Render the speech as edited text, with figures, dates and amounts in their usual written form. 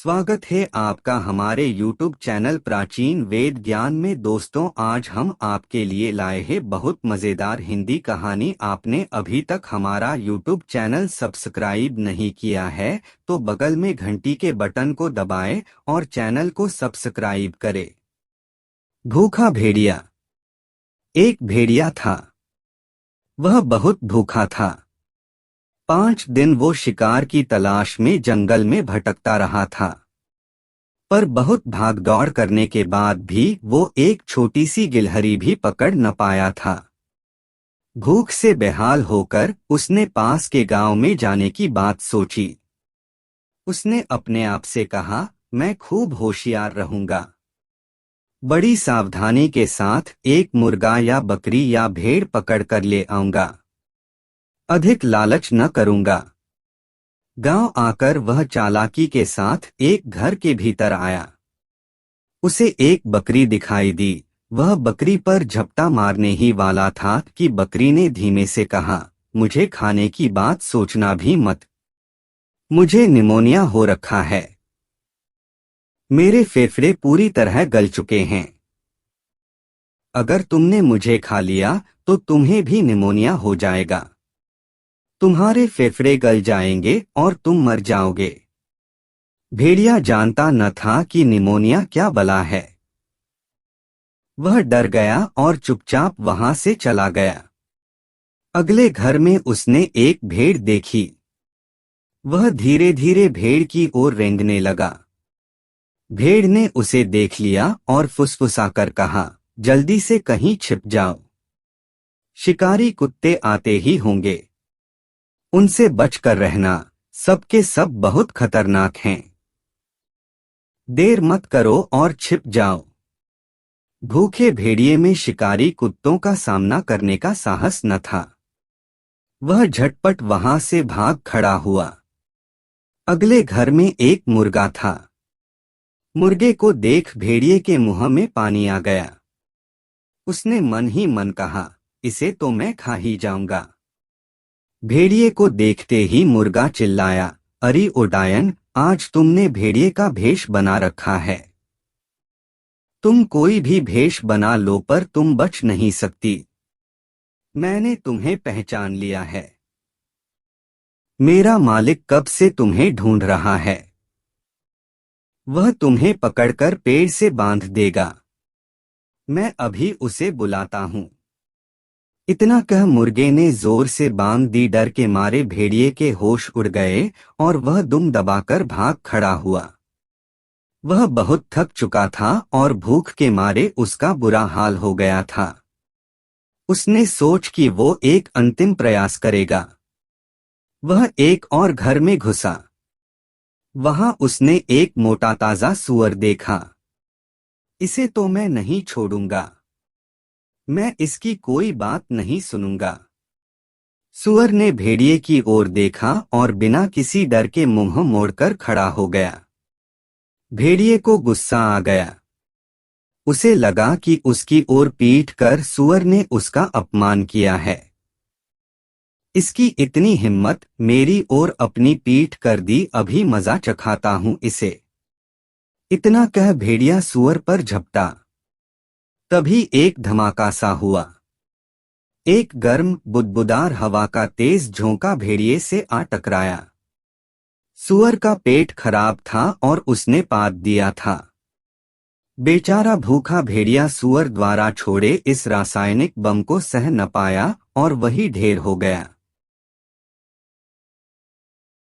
स्वागत है आपका हमारे YouTube चैनल प्राचीन वेद ज्ञान में। दोस्तों, आज हम आपके लिए लाए हैं बहुत मज़ेदार हिंदी कहानी। आपने अभी तक हमारा YouTube चैनल सब्सक्राइब नहीं किया है तो बगल में घंटी के बटन को दबाएं और चैनल को सब्सक्राइब करें। भूखा भेड़िया। एक भेड़िया था। वह बहुत भूखा था। 5 दिन वो शिकार की तलाश में जंगल में भटकता रहा था, पर बहुत भाग दौड़ करने के बाद भी वो एक छोटी सी गिलहरी भी पकड़ न पाया था। भूख से बेहाल होकर उसने पास के गांव में जाने की बात सोची। उसने अपने आप से कहा, मैं खूब होशियार रहूंगा। बड़ी सावधानी के साथ एक मुर्गा या बकरी या भेड़ पकड़ कर ले आऊंगा। अधिक लालच न करूंगा। गांव आकर वह चालाकी के साथ एक घर के भीतर आया। उसे एक बकरी दिखाई दी। वह बकरी पर झपटा मारने ही वाला था कि बकरी ने धीमे से कहा, मुझे खाने की बात सोचना भी मत। मुझे निमोनिया हो रखा है। मेरे फेफड़े पूरी तरह गल चुके हैं। अगर तुमने मुझे खा लिया तो तुम्हें भी निमोनिया हो जाएगा। तुम्हारे फेफड़े गल जाएंगे और तुम मर जाओगे। भेड़िया जानता न था कि निमोनिया क्या बला है। वह डर गया और चुपचाप वहां से चला गया। अगले घर में उसने एक भेड़ देखी। वह धीरे धीरे भेड़ की ओर रेंगने लगा। भेड़ ने उसे देख लिया और फुसफुसाकर कहा, जल्दी से कहीं छिप जाओ। शिकारी कुत्ते आते ही होंगे। उनसे बचकर रहना। सबके सब बहुत खतरनाक हैं। देर मत करो और छिप जाओ। भूखे भेड़िए में शिकारी कुत्तों का सामना करने का साहस न था। वह झटपट वहां से भाग खड़ा हुआ। अगले घर में एक मुर्गा था। मुर्गे को देख भेड़िए के मुंह में पानी आ गया। उसने मन ही मन कहा, इसे तो मैं खा ही जाऊंगा। भेड़िए को देखते ही मुर्गा चिल्लाया, अरे ओडायन, आज तुमने भेड़िए का भेष बना रखा है। तुम कोई भी भेष बना लो पर तुम बच नहीं सकती। मैंने तुम्हें पहचान लिया है। मेरा मालिक कब से तुम्हें ढूंढ रहा है। वह तुम्हें पकड़कर पेड़ से बांध देगा। मैं अभी उसे बुलाता हूँ। इतना कह मुर्गे ने जोर से बांग दी। डर के मारे भेड़िए के होश उड़ गए और वह दुम दबाकर भाग खड़ा हुआ। वह बहुत थक चुका था और भूख के मारे उसका बुरा हाल हो गया था। उसने सोच कि वो एक अंतिम प्रयास करेगा। वह एक और घर में घुसा। वहां उसने एक मोटा ताजा सूअर देखा। इसे तो मैं नहीं छोड़ूंगा। मैं इसकी कोई बात नहीं सुनूंगा। सूअर ने भेड़िए की ओर देखा और बिना किसी डर के मुंह मोड़कर खड़ा हो गया। भेड़िए को गुस्सा आ गया। उसे लगा कि उसकी ओर पीट कर सूअर ने उसका अपमान किया है। इसकी इतनी हिम्मत, मेरी ओर अपनी पीठ कर दी। अभी मजा चखाता हूं इसे। इतना कह भेड़िया सूअर पर झपटा। तभी एक धमाका सा हुआ। एक गर्म बुदबुदार हवा का तेज झोंका भेड़िए से आ टकराया। सूअर का पेट खराब था और उसने पाद दिया था। बेचारा भूखा भेड़िया सूअर द्वारा छोड़े इस रासायनिक बम को सह न पाया और वही ढेर हो गया।